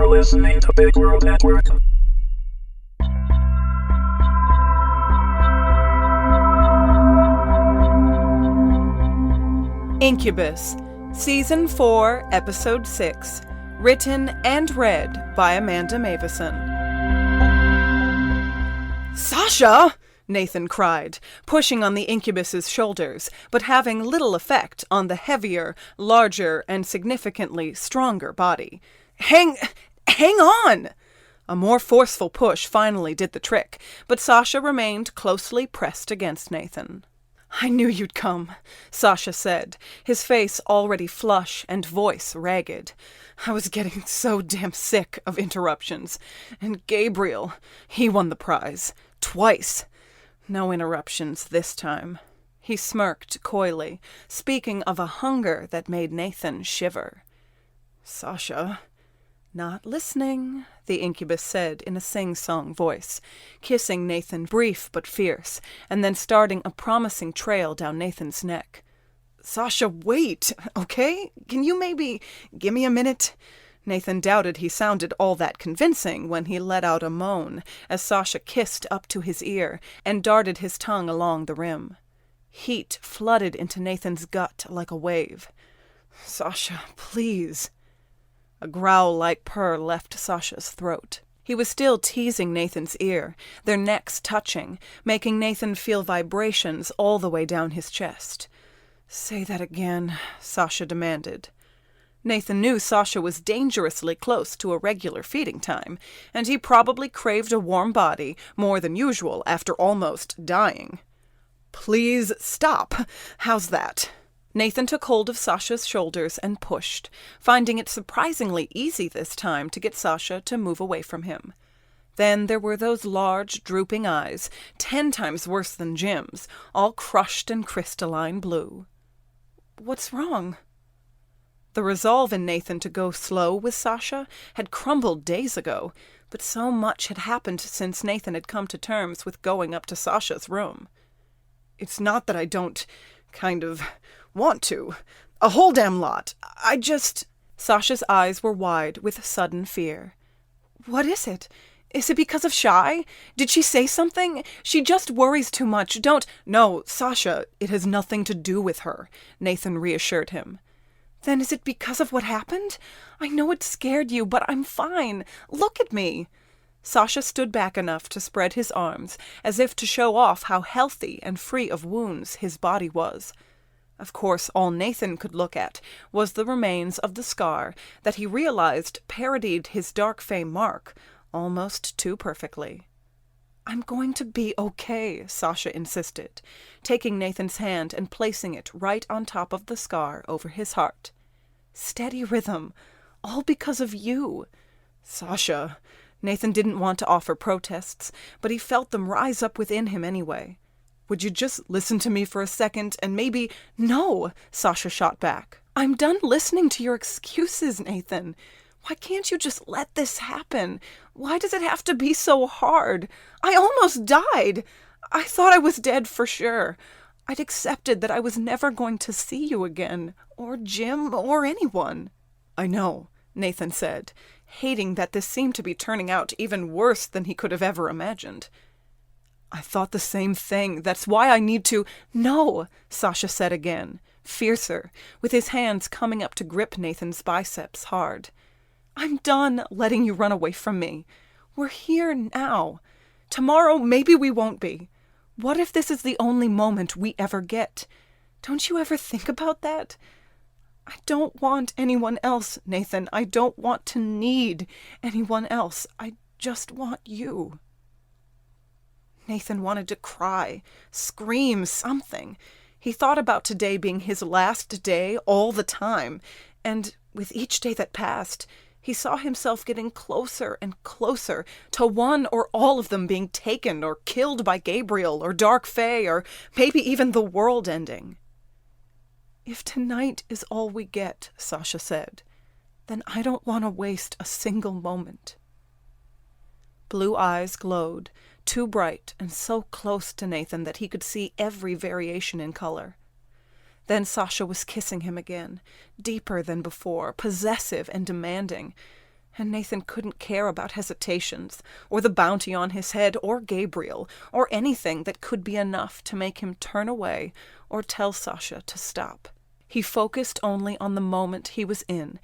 You're listening to Big World Network. Incubus, Season 4, Episode 6, written and read by Amanda Meuwissen. "Sasha!" Nathan cried, pushing on the incubus's shoulders, but having little effect on the heavier, larger, and significantly stronger body. Hang on! A more forceful push finally did the trick, but Sasha remained closely pressed against Nathan. "I knew you'd come," Sasha said, his face already flush and voice ragged. "I was getting so damn sick of interruptions. And Gabriel, he won the prize. Twice. No interruptions this time." He smirked coyly, speaking of a hunger that made Nathan shiver. "Sasha..." "Not listening," the incubus said in a sing-song voice, kissing Nathan brief but fierce, and then starting a promising trail down Nathan's neck. "Sasha, wait, okay? Can you maybe give me a minute?" Nathan doubted he sounded all that convincing when he let out a moan as Sasha kissed up to his ear and darted his tongue along the rim. Heat flooded into Nathan's gut like a wave. "Sasha, please." A growl-like purr left Sasha's throat. He was still teasing Nathan's ear, their necks touching, making Nathan feel vibrations all the way down his chest. "Say that again," Sasha demanded. Nathan knew Sasha was dangerously close to a regular feeding time, and he probably craved a warm body more than usual after almost dying. "Please stop. How's that?" Nathan took hold of Sasha's shoulders and pushed, finding it surprisingly easy this time to get Sasha to move away from him. Then there were those large, drooping eyes, 10 times worse than Jim's, all crushed and crystalline blue. "What's wrong?" The resolve in Nathan to go slow with Sasha had crumbled days ago, but so much had happened since Nathan had come to terms with going up to Sasha's room. "It's not that I don't, want to. A whole damn lot. I just..." Sasha's eyes were wide with sudden fear. "What is it? Is it because of Shy? Did she say something? She just worries too much. Don't..." "No, Sasha, it has nothing to do with her," Nathan reassured him. "Then is it because of what happened? I know it scared you, but I'm fine. Look at me." Sasha stood back enough to spread his arms, as if to show off how healthy and free of wounds his body was. Of course, all Nathan could look at was the remains of the scar that he realized parodied his dark fame mark almost too perfectly. "I'm going to be okay," Sasha insisted, taking Nathan's hand and placing it right on top of the scar over his heart. "Steady rhythm, all because of you." "Sasha..." Nathan didn't want to offer protests, but he felt them rise up within him anyway. "Would you just listen to me for a second and maybe..." "No," Sasha shot back. "I'm done listening to your excuses, Nathan. Why can't you just let this happen? Why does it have to be so hard? I almost died. I thought I was dead for sure. I'd accepted that I was never going to see you again, or Jim, or anyone." "I know," Nathan said, hating that this seemed to be turning out even worse than he could have ever imagined. "I thought the same thing. That's why I need to..." "No," Sasha said again, fiercer, with his hands coming up to grip Nathan's biceps hard. "I'm done letting you run away from me. We're here now. Tomorrow, maybe we won't be. What if this is the only moment we ever get? Don't you ever think about that? I don't want anyone else, Nathan. I don't want to need anyone else. I just want you." Nathan wanted to cry, scream something. He thought about today being his last day all the time, and with each day that passed, he saw himself getting closer and closer to one or all of them being taken or killed by Gabriel or Dark Fae or maybe even the world ending. "If tonight is all we get," Sasha said, "then I don't want to waste a single moment." Blue eyes glowed, too bright and so close to Nathan that he could see every variation in color. Then Sasha was kissing him again, deeper than before, possessive and demanding. And Nathan couldn't care about hesitations, or the bounty on his head, or Gabriel, or anything that could be enough to make him turn away or tell Sasha to stop. He focused only on the moment he was in,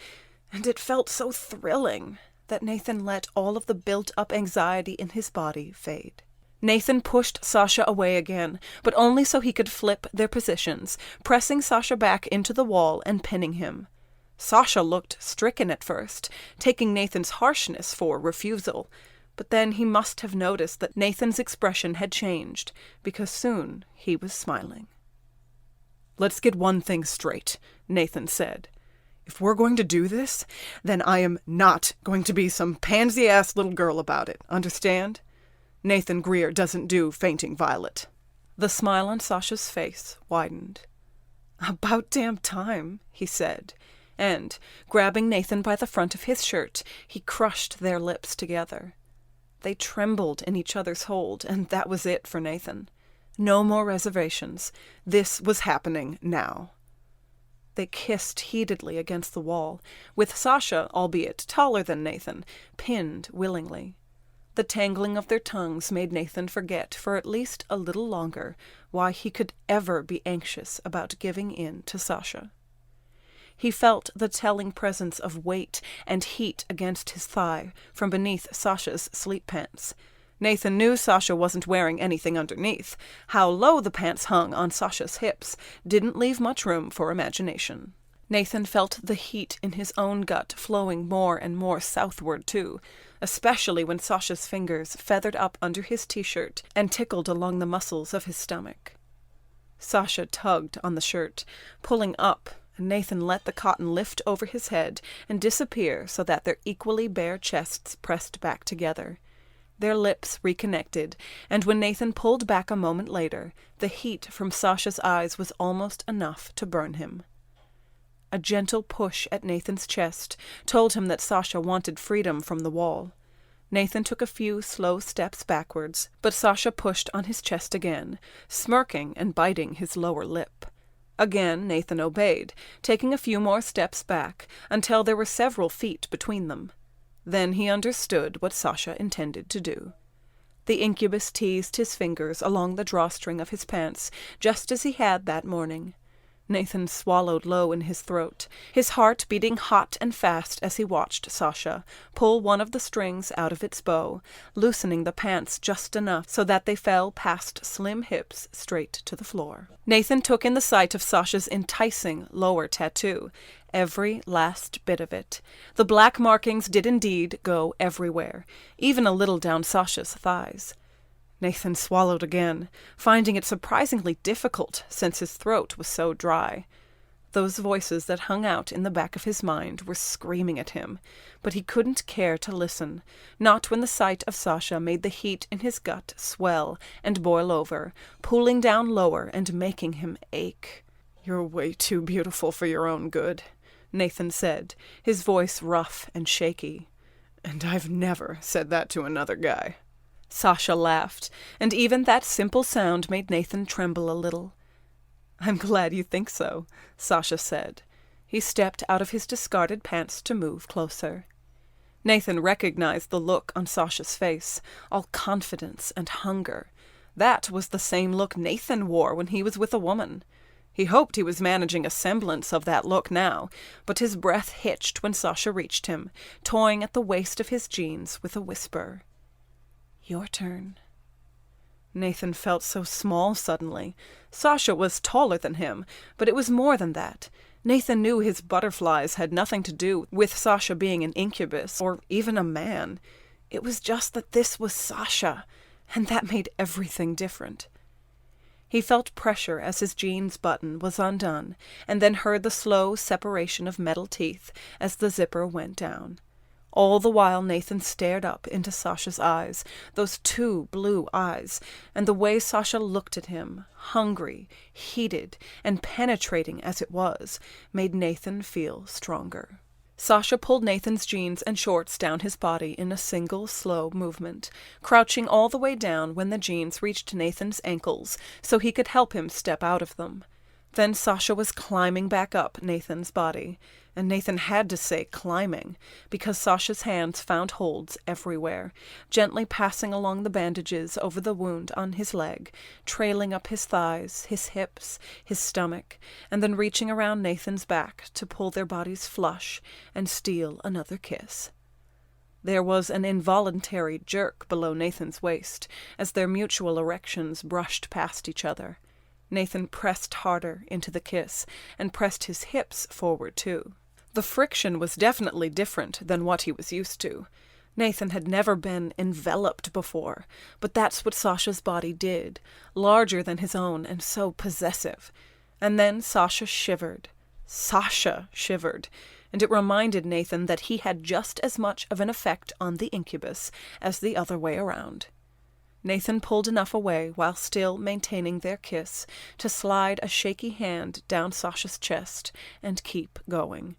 and it felt so thrilling that Nathan let all of the built-up anxiety in his body fade. Nathan pushed Sasha away again, but only so he could flip their positions, pressing Sasha back into the wall and pinning him. Sasha looked stricken at first, taking Nathan's harshness for refusal, but then he must have noticed that Nathan's expression had changed, because soon he was smiling. "Let's get one thing straight," Nathan said. "If we're going to do this, then I am not going to be some pansy-ass little girl about it, understand? Nathan Grier doesn't do fainting violet." The smile on Sasha's face widened. "About damn time," he said, and, grabbing Nathan by the front of his shirt, he crushed their lips together. They trembled in each other's hold, and that was it for Nathan. No more reservations. This was happening now. They kissed heatedly against the wall, with Sasha, albeit taller than Nathan, pinned willingly. The tangling of their tongues made Nathan forget for at least a little longer why he could ever be anxious about giving in to Sasha. He felt the telling presence of weight and heat against his thigh from beneath Sasha's sleep pants. Nathan knew Sasha wasn't wearing anything underneath. How low the pants hung on Sasha's hips didn't leave much room for imagination. Nathan felt the heat in his own gut flowing more and more southward, too, especially when Sasha's fingers feathered up under his t-shirt and tickled along the muscles of his stomach. Sasha tugged on the shirt, pulling up, and Nathan let the cotton lift over his head and disappear so that their equally bare chests pressed back together. Their lips reconnected, and when Nathan pulled back a moment later, the heat from Sasha's eyes was almost enough to burn him. A gentle push at Nathan's chest told him that Sasha wanted freedom from the wall. Nathan took a few slow steps backwards, but Sasha pushed on his chest again, smirking and biting his lower lip. Again Nathan obeyed, taking a few more steps back, until there were several feet between them. Then he understood what Sasha intended to do. The incubus teased his fingers along the drawstring of his pants, just as he had that morning. Nathan swallowed low in his throat, his heart beating hot and fast as he watched Sasha pull one of the strings out of its bow, loosening the pants just enough so that they fell past slim hips straight to the floor. Nathan took in the sight of Sasha's enticing lower tattoo, every last bit of it. The black markings did indeed go everywhere, even a little down Sasha's thighs. Nathan swallowed again, finding it surprisingly difficult since his throat was so dry. Those voices that hung out in the back of his mind were screaming at him, but he couldn't care to listen, not when the sight of Sasha made the heat in his gut swell and boil over, pulling down lower and making him ache. "You're way too beautiful for your own good," Nathan said, his voice rough and shaky. "And I've never said that to another guy." Sasha laughed, and even that simple sound made Nathan tremble a little. "I'm glad you think so," Sasha said. He stepped out of his discarded pants to move closer. Nathan recognized the look on Sasha's face, all confidence and hunger. That was the same look Nathan wore when he was with a woman. He hoped he was managing a semblance of that look now, but his breath hitched when Sasha reached him, toying at the waist of his jeans with a whisper. "Your turn." Nathan felt so small suddenly. Sasha was taller than him, but it was more than that. Nathan knew his butterflies had nothing to do with Sasha being an incubus, or even a man. It was just that this was Sasha, and that made everything different. He felt pressure as his jeans button was undone, and then heard the slow separation of metal teeth as the zipper went down. All the while Nathan stared up into Sasha's eyes, those two blue eyes, and the way Sasha looked at him, hungry, heated, and penetrating as it was, made Nathan feel stronger. Sasha pulled Nathan's jeans and shorts down his body in a single slow movement, crouching all the way down when the jeans reached Nathan's ankles so he could help him step out of them. Then Sasha was climbing back up Nathan's body, and Nathan had to say climbing, because Sasha's hands found holds everywhere, gently passing along the bandages over the wound on his leg, trailing up his thighs, his hips, his stomach, and then reaching around Nathan's back to pull their bodies flush and steal another kiss. There was an involuntary jerk below Nathan's waist as their mutual erections brushed past each other. Nathan pressed harder into the kiss and pressed his hips forward too. The friction was definitely different than what he was used to. Nathan had never been enveloped before, but that's what Sasha's body did, larger than his own and so possessive. And then Sasha shivered. Sasha shivered, and it reminded Nathan that he had just as much of an effect on the Incubus as the other way around. Nathan pulled enough away while still maintaining their kiss to slide a shaky hand down Sasha's chest and keep going.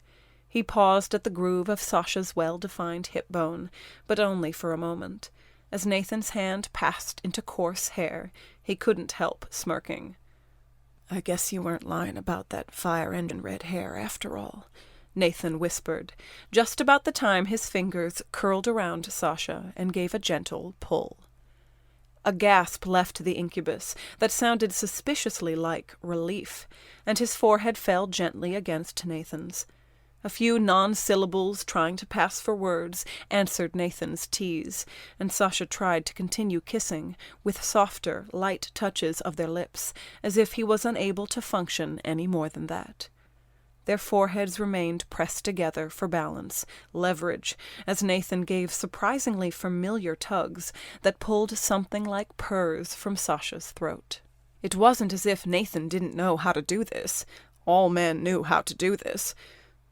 He paused at the groove of Sasha's well-defined hip bone, but only for a moment. As Nathan's hand passed into coarse hair, he couldn't help smirking. "I guess you weren't lying about that fire-engine red hair after all," Nathan whispered, just about the time his fingers curled around Sasha and gave a gentle pull. A gasp left the Incubus that sounded suspiciously like relief, and his forehead fell gently against Nathan's. A few non-syllables trying to pass for words answered Nathan's tease, and Sasha tried to continue kissing, with softer, light touches of their lips, as if he was unable to function any more than that. Their foreheads remained pressed together for balance, leverage, as Nathan gave surprisingly familiar tugs that pulled something like purrs from Sasha's throat. It wasn't as if Nathan didn't know how to do this. All men knew how to do this.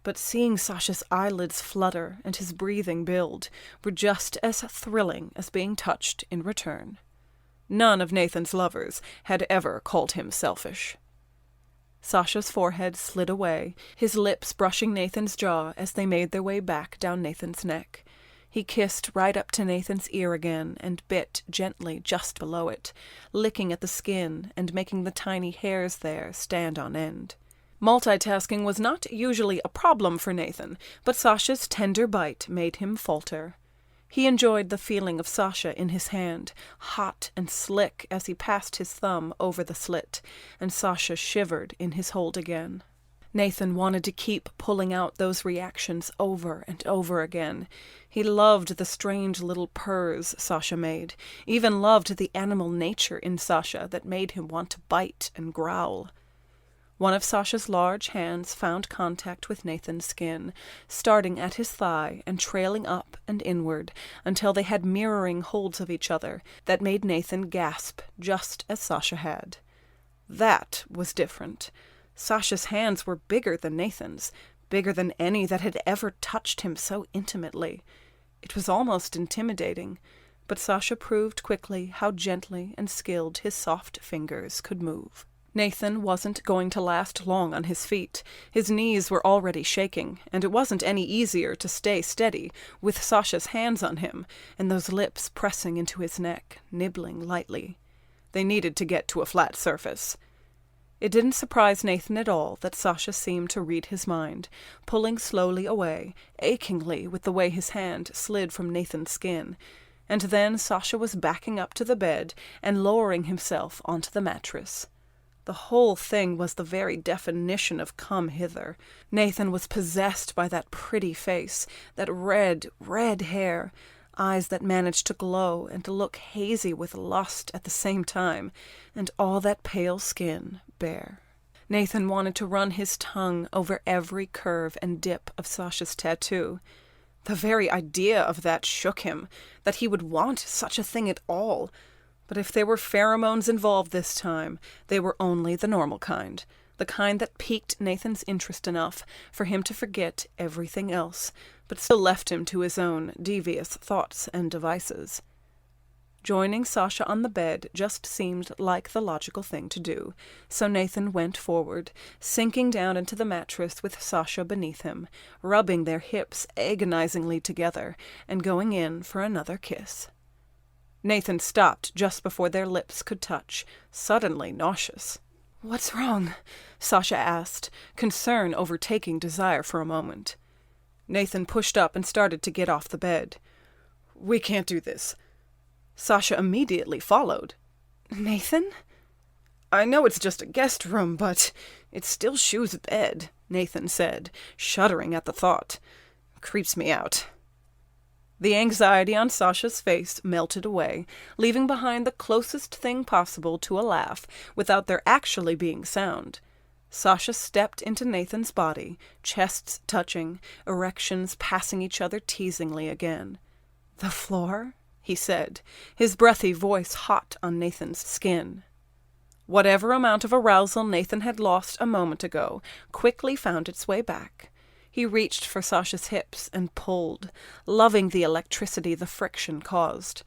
But seeing Sasha's eyelids flutter and his breathing build were just as thrilling as being touched in return. None of Nathan's lovers had ever called him selfish. Sasha's forehead slid away, his lips brushing Nathan's jaw as they made their way back down Nathan's neck. He kissed right up to Nathan's ear again and bit gently just below it, licking at the skin and making the tiny hairs there stand on end. Multitasking was not usually a problem for Nathan, but Sasha's tender bite made him falter. He enjoyed the feeling of Sasha in his hand, hot and slick as he passed his thumb over the slit, and Sasha shivered in his hold again. Nathan wanted to keep pulling out those reactions over and over again. He loved the strange little purrs Sasha made, even loved the animal nature in Sasha that made him want to bite and growl. One of Sasha's large hands found contact with Nathan's skin, starting at his thigh and trailing up and inward until they had mirroring holds of each other that made Nathan gasp just as Sasha had. That was different. Sasha's hands were bigger than Nathan's, bigger than any that had ever touched him so intimately. It was almost intimidating, but Sasha proved quickly how gently and skilled his soft fingers could move. Nathan wasn't going to last long on his feet. His knees were already shaking, and it wasn't any easier to stay steady with Sasha's hands on him and those lips pressing into his neck, nibbling lightly. They needed to get to a flat surface. It didn't surprise Nathan at all that Sasha seemed to read his mind, pulling slowly away, achingly with the way his hand slid from Nathan's skin. And then Sasha was backing up to the bed and lowering himself onto the mattress. The whole thing was the very definition of come hither. Nathan was possessed by that pretty face, that red, red hair, eyes that managed to glow and to look hazy with lust at the same time, and all that pale skin bare. Nathan wanted to run his tongue over every curve and dip of Sasha's tattoo. The very idea of that shook him, that he would want such a thing at all. But if there were pheromones involved this time, they were only the normal kind, the kind that piqued Nathan's interest enough for him to forget everything else, but still left him to his own devious thoughts and devices. Joining Sasha on the bed just seemed like the logical thing to do, so Nathan went forward, sinking down into the mattress with Sasha beneath him, rubbing their hips agonizingly together, and going in for another kiss. Nathan stopped just before their lips could touch, suddenly nauseous. "What's wrong?" Sasha asked, concern overtaking desire for a moment. Nathan pushed up and started to get off the bed. "We can't do this." Sasha immediately followed. "Nathan?" "I know it's just a guest room, but it's still Shu's bed," Nathan said, shuddering at the thought. "Creeps me out." The anxiety on Sasha's face melted away, leaving behind the closest thing possible to a laugh without there actually being sound. Sasha stepped into Nathan's body, chests touching, erections passing each other teasingly again. "The floor?" he said, his breathy voice hot on Nathan's skin. Whatever amount of arousal Nathan had lost a moment ago quickly found its way back. He reached for Sasha's hips and pulled, loving the electricity the friction caused.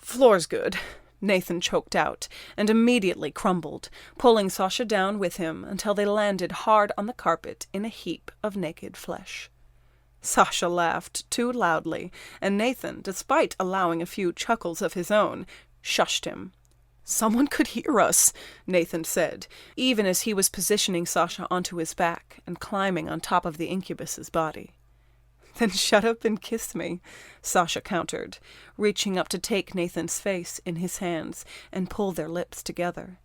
"Floor's good," Nathan choked out, and immediately crumbled, pulling Sasha down with him until they landed hard on the carpet in a heap of naked flesh. Sasha laughed too loudly, and Nathan, despite allowing a few chuckles of his own, shushed him. "Someone could hear us," Nathan said, even as he was positioning Sasha onto his back and climbing on top of the incubus's body. "Then shut up and kiss me," Sasha countered, reaching up to take Nathan's face in his hands and pull their lips together.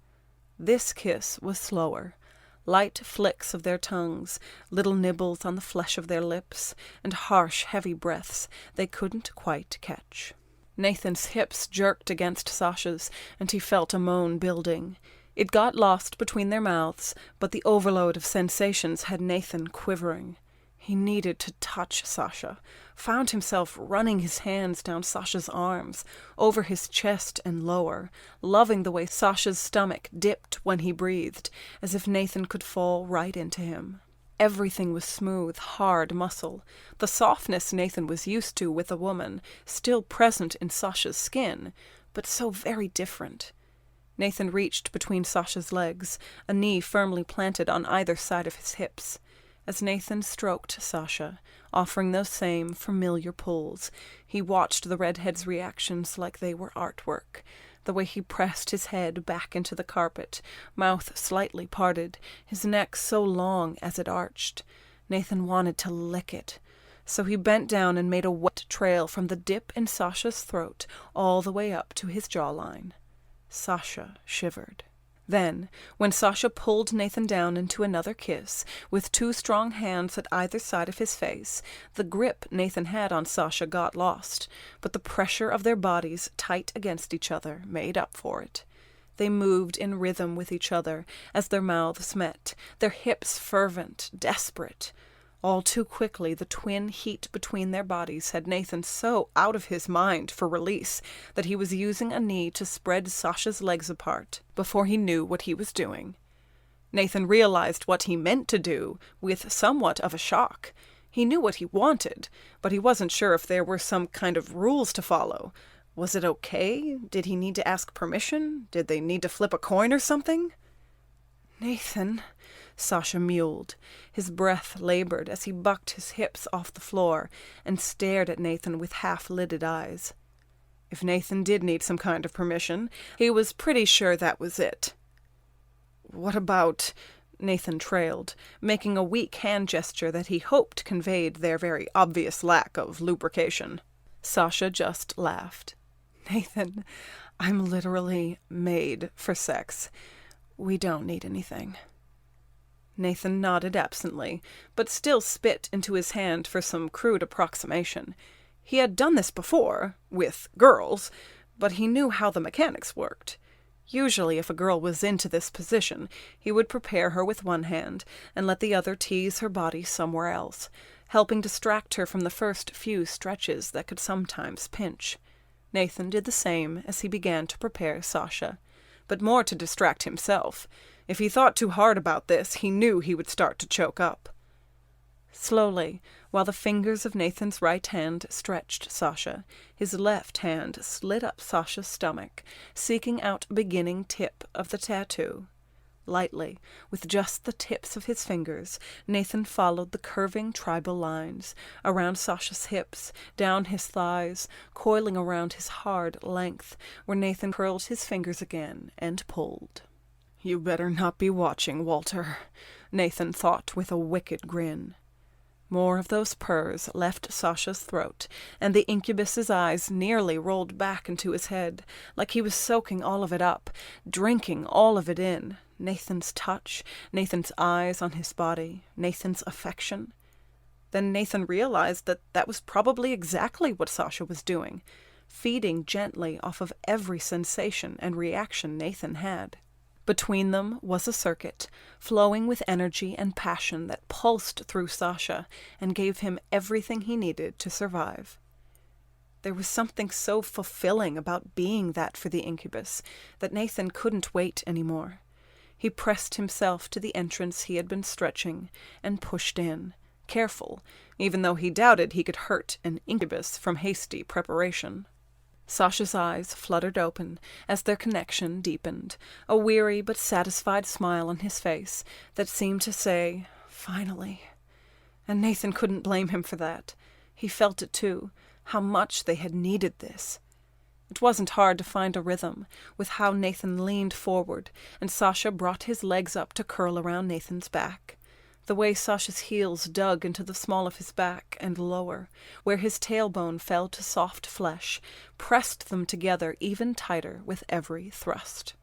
This kiss was slower. Light flicks of their tongues, little nibbles on the flesh of their lips, and harsh, heavy breaths they couldn't quite catch. Nathan's hips jerked against Sasha's, and he felt a moan building. It got lost between their mouths, but the overload of sensations had Nathan quivering. He needed to touch Sasha, found himself running his hands down Sasha's arms, over his chest and lower, loving the way Sasha's stomach dipped when he breathed, as if Nathan could fall right into him. Everything was smooth, hard muscle, the softness Nathan was used to with a woman, still present in Sasha's skin, but so very different. Nathan reached between Sasha's legs, a knee firmly planted on either side of his hips. As Nathan stroked Sasha, offering those same familiar pulls, he watched the redhead's reactions like they were artwork. The way he pressed his head back into the carpet, mouth slightly parted, his neck so long as it arched. Nathan wanted to lick it. So he bent down and made a wet trail from the dip in Sasha's throat all the way up to his jawline. Sasha shivered. Then, when Sasha pulled Nathan down into another kiss, with two strong hands at either side of his face, the grip Nathan had on Sasha got lost, but the pressure of their bodies tight against each other made up for it. They moved in rhythm with each other as their mouths met, their hips fervent, desperate. All too quickly, the twin heat between their bodies had Nathan so out of his mind for release that he was using a knee to spread Sasha's legs apart before he knew what he was doing. Nathan realized what he meant to do with somewhat of a shock. He knew what he wanted, but he wasn't sure if there were some kind of rules to follow. Was it okay? Did he need to ask permission? Did they need to flip a coin or something? "Nathan," Sasha mewed. His breath labored as he bucked his hips off the floor and stared at Nathan with half-lidded eyes. If Nathan did need some kind of permission, he was pretty sure that was it. "What about—" Nathan trailed, making a weak hand gesture that he hoped conveyed their very obvious lack of lubrication. Sasha just laughed. "Nathan, I'm literally made for sex. We don't need anything." Nathan nodded absently, but still spit into his hand for some crude approximation. He had done this before, with girls, but he knew how the mechanics worked. Usually, if a girl was into this position, he would prepare her with one hand and let the other tease her body somewhere else, helping distract her from the first few stretches that could sometimes pinch. Nathan did the same as he began to prepare Sasha, but more to distract himself. If he thought too hard about this, he knew he would start to choke up. Slowly, while the fingers of Nathan's right hand stretched Sasha, his left hand slid up Sasha's stomach, seeking out a beginning tip of the tattoo. Lightly, with just the tips of his fingers, Nathan followed the curving tribal lines, around Sasha's hips, down his thighs, coiling around his hard length, where Nathan curled his fingers again and pulled. You better not be watching, Walter, Nathan thought with a wicked grin. More of those purrs left Sasha's throat, and the incubus's eyes nearly rolled back into his head, like he was soaking all of it up, drinking all of it in. Nathan's touch, Nathan's eyes on his body, Nathan's affection. Then Nathan realized that that was probably exactly what Sasha was doing, feeding gently off of every sensation and reaction Nathan had. Between them was a circuit, flowing with energy and passion that pulsed through Sasha and gave him everything he needed to survive. There was something so fulfilling about being that for the incubus that Nathan couldn't wait anymore. He pressed himself to the entrance he had been stretching and pushed in, careful, even though he doubted he could hurt an incubus from hasty preparation. Sasha's eyes fluttered open as their connection deepened, a weary but satisfied smile on his face that seemed to say, "Finally." And Nathan couldn't blame him for that. He felt it too, how much they had needed this. It wasn't hard to find a rhythm with how Nathan leaned forward and Sasha brought his legs up to curl around Nathan's back. The way Sasha's heels dug into the small of his back and lower, where his tailbone fell to soft flesh, pressed them together even tighter with every thrust.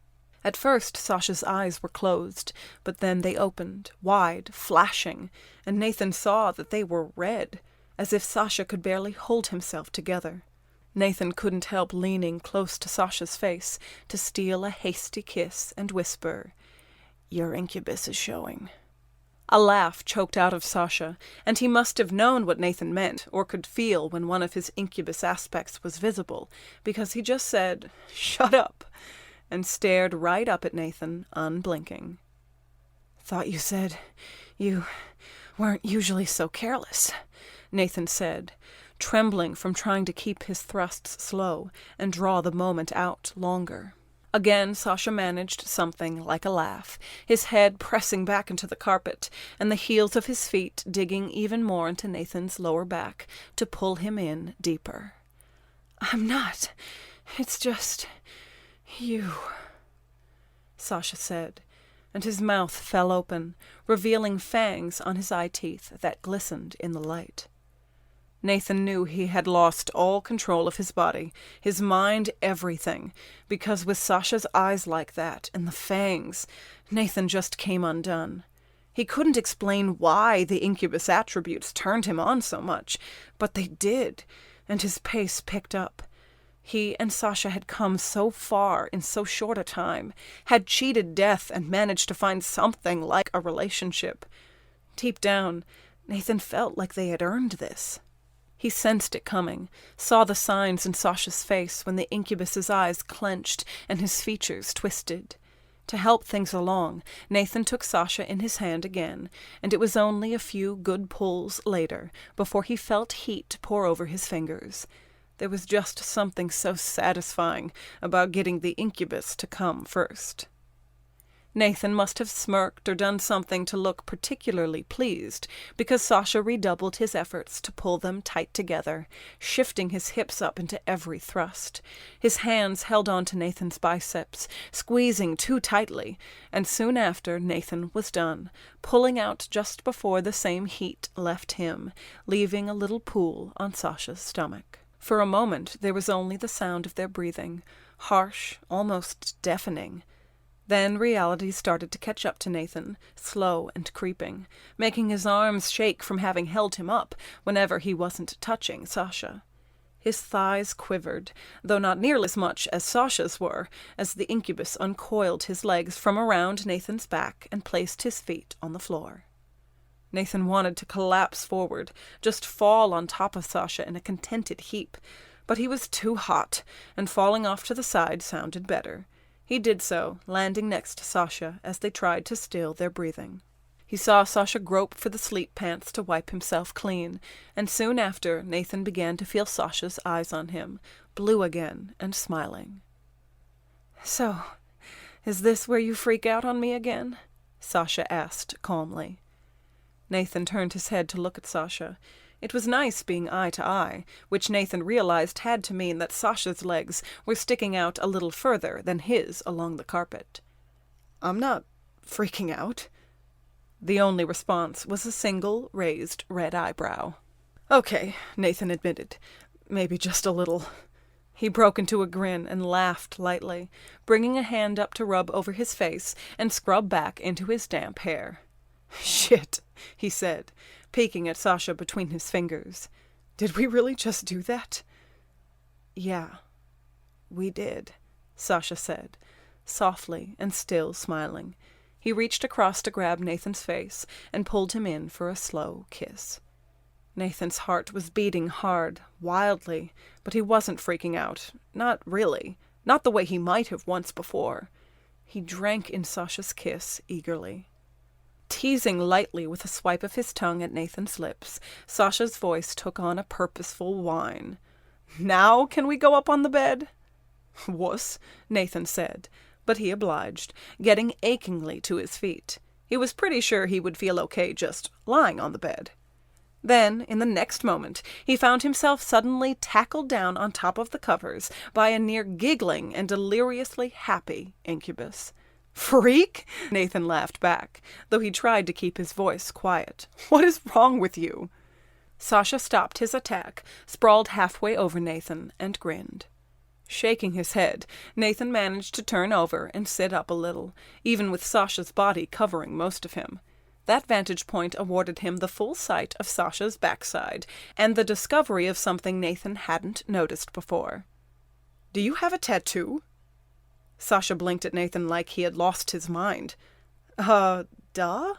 At first Sasha's eyes were closed, but then they opened, wide, flashing, and Nathan saw that they were red, as if Sasha could barely hold himself together. Nathan couldn't help leaning close to Sasha's face to steal a hasty kiss and whisper, "Your incubus is showing." A laugh choked out of Sasha, and he must have known what Nathan meant, or could feel when one of his incubus aspects was visible, because he just said, "Shut up," and stared right up at Nathan, unblinking. "Thought you said you weren't usually so careless," Nathan said, trembling from trying to keep his thrusts slow and draw the moment out longer. Again Sasha managed something like a laugh, his head pressing back into the carpet, and the heels of his feet digging even more into Nathan's lower back to pull him in deeper. "I'm not. It's just you," Sasha said, and his mouth fell open, revealing fangs on his eye teeth that glistened in the light. Nathan knew he had lost all control of his body, his mind, everything, because with Sasha's eyes like that, and the fangs, Nathan just came undone. He couldn't explain why the incubus attributes turned him on so much, but they did, and his pace picked up. He and Sasha had come so far in so short a time, had cheated death and managed to find something like a relationship. Deep down, Nathan felt like they had earned this. He sensed it coming, saw the signs in Sasha's face when the incubus's eyes clenched and his features twisted. To help things along, Nathan took Sasha in his hand again, and it was only a few good pulls later before he felt heat pour over his fingers. There was just something so satisfying about getting the incubus to come first. Nathan must have smirked or done something to look particularly pleased, because Sasha redoubled his efforts to pull them tight together, shifting his hips up into every thrust. His hands held on to Nathan's biceps, squeezing too tightly, and soon after Nathan was done, pulling out just before the same heat left him, leaving a little pool on Sasha's stomach. For a moment there was only the sound of their breathing, harsh, almost deafening. Then reality started to catch up to Nathan, slow and creeping, making his arms shake from having held him up whenever he wasn't touching Sasha. His thighs quivered, though not nearly as much as Sasha's were, as the incubus uncoiled his legs from around Nathan's back and placed his feet on the floor. Nathan wanted to collapse forward, just fall on top of Sasha in a contented heap, but he was too hot, and falling off to the side sounded better. He did so, landing next to Sasha as they tried to still their breathing. He saw Sasha grope for the sleep pants to wipe himself clean, and soon after Nathan began to feel Sasha's eyes on him, blue again and smiling. "So, is this where you freak out on me again?" Sasha asked calmly. Nathan turned his head to look at Sasha. It was nice being eye to eye, which Nathan realized had to mean that Sasha's legs were sticking out a little further than his along the carpet. I'm not freaking out. The only response was a single raised red eyebrow. Okay, Nathan admitted. Maybe just a little. He broke into a grin and laughed lightly, bringing a hand up to rub over his face and scrub back into his damp hair. Shit, he said, peeking at Sasha between his fingers. Did we really just do that? Yeah, we did, Sasha said, softly and still smiling. He reached across to grab Nathan's face and pulled him in for a slow kiss. Nathan's heart was beating hard, wildly, but he wasn't freaking out. Not really. Not the way he might have once before. He drank in Sasha's kiss eagerly. Teasing lightly with a swipe of his tongue at Nathan's lips, Sasha's voice took on a purposeful whine. Now can we go up on the bed? Wuss, Nathan said, but he obliged, getting achingly to his feet. He was pretty sure he would feel okay just lying on the bed. Then, in the next moment, he found himself suddenly tackled down on top of the covers by a near-giggling and deliriously happy Incubus. Freak? Nathan laughed back, though he tried to keep his voice quiet. What is wrong with you? Sasha stopped his attack, sprawled halfway over Nathan, and grinned. Shaking his head, Nathan managed to turn over and sit up a little, even with Sasha's body covering most of him. That vantage point awarded him the full sight of Sasha's backside, and the discovery of something Nathan hadn't noticed before. Do you have a tattoo? Sasha blinked at Nathan like he had lost his mind. Duh?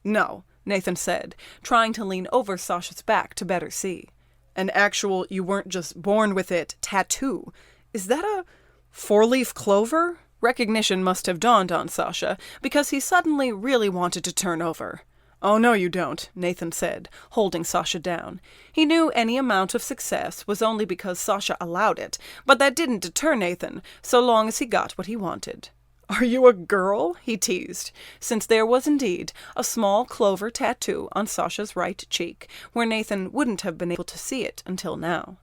No, Nathan said, trying to lean over Sasha's back to better see. An actual you weren't just born with it tattoo. Is that a four-leaf clover? Recognition must have dawned on Sasha, because he suddenly really wanted to turn over. Oh, no, you don't, Nathan said, holding Sasha down. He knew any amount of success was only because Sasha allowed it, but that didn't deter Nathan, so long as he got what he wanted. Are you a girl? He teased, since there was indeed a small clover tattoo on Sasha's right cheek, where Nathan wouldn't have been able to see it until now.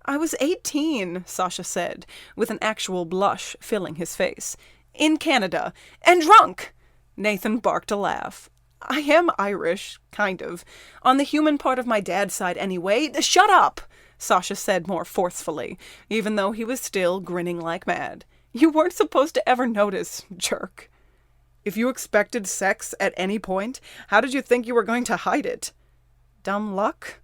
I was 18, Sasha said, with an actual blush filling his face. In Canada. And drunk! Nathan barked a laugh. I am Irish, kind of. On the human part of my dad's side, anyway. Shut up! Sasha said more forcefully, even though he was still grinning like mad. You weren't supposed to ever notice, jerk. If you expected sex at any point, how did you think you were going to hide it? Dumb luck?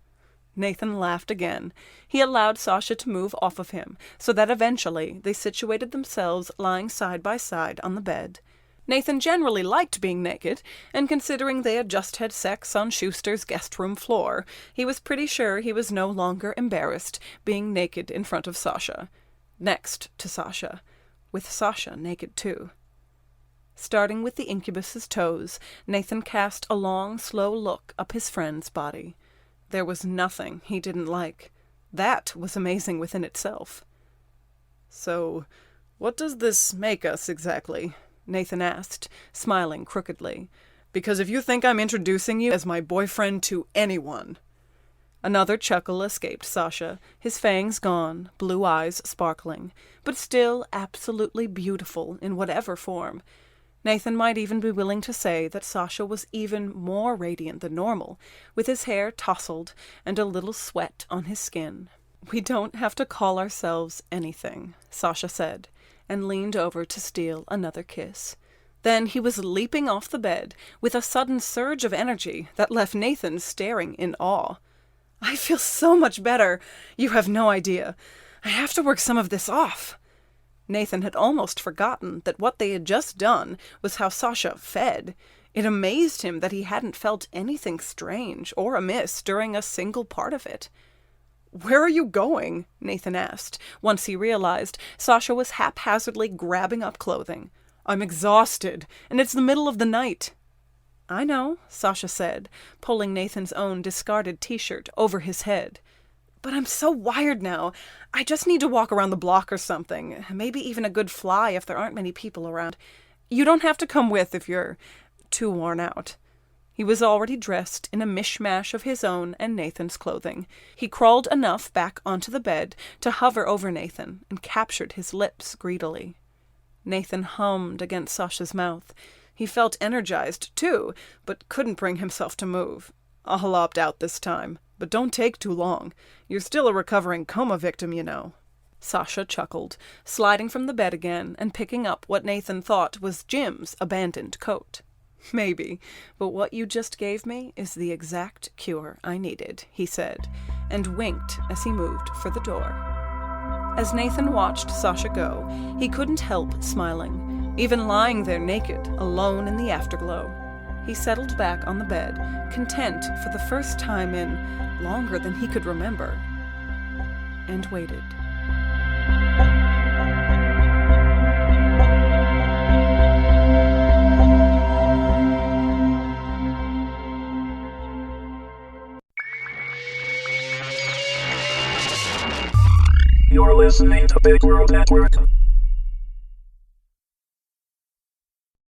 Nathan laughed again. He allowed Sasha to move off of him, so that eventually they situated themselves lying side by side on the bed. Nathan generally liked being naked, and considering they had just had sex on Schuster's guest room floor, he was pretty sure he was no longer embarrassed being naked in front of Sasha. Next to Sasha. With Sasha naked too. Starting with the Incubus's toes, Nathan cast a long, slow look up his friend's body. There was nothing he didn't like. That was amazing within itself. So, what does this make us exactly? Nathan asked, smiling crookedly. Because if you think I'm introducing you as my boyfriend to anyone... Another chuckle escaped Sasha, his fangs gone, blue eyes sparkling, but still absolutely beautiful in whatever form. Nathan might even be willing to say that Sasha was even more radiant than normal, with his hair tousled and a little sweat on his skin. We don't have to call ourselves anything, Sasha said, and leaned over to steal another kiss. Then he was leaping off the bed with a sudden surge of energy that left Nathan staring in awe. I feel so much better. You have no idea. I have to work some of this off. Nathan had almost forgotten that what they had just done was how Sasha fed. It amazed him that he hadn't felt anything strange or amiss during a single part of it. Where are you going? Nathan asked, once he realized Sasha was haphazardly grabbing up clothing. I'm exhausted, and it's the middle of the night. I know, Sasha said, pulling Nathan's own discarded t-shirt over his head. But I'm so wired now. I just need to walk around the block or something. Maybe even a good fly if there aren't many people around. You don't have to come with if you're too worn out. He was already dressed in a mishmash of his own and Nathan's clothing. He crawled enough back onto the bed to hover over Nathan and captured his lips greedily. Nathan hummed against Sasha's mouth. He felt energized, too, but couldn't bring himself to move. "I'll opt out this time, but don't take too long. You're still a recovering coma victim, you know." Sasha chuckled, sliding from the bed again and picking up what Nathan thought was Jim's abandoned coat. "Maybe, but what you just gave me is the exact cure I needed," he said, and winked as he moved for the door. As Nathan watched Sasha go, he couldn't help smiling, even lying there naked, alone in the afterglow. He settled back on the bed, content for the first time in longer than he could remember, and waited. You're listening to Big World Network.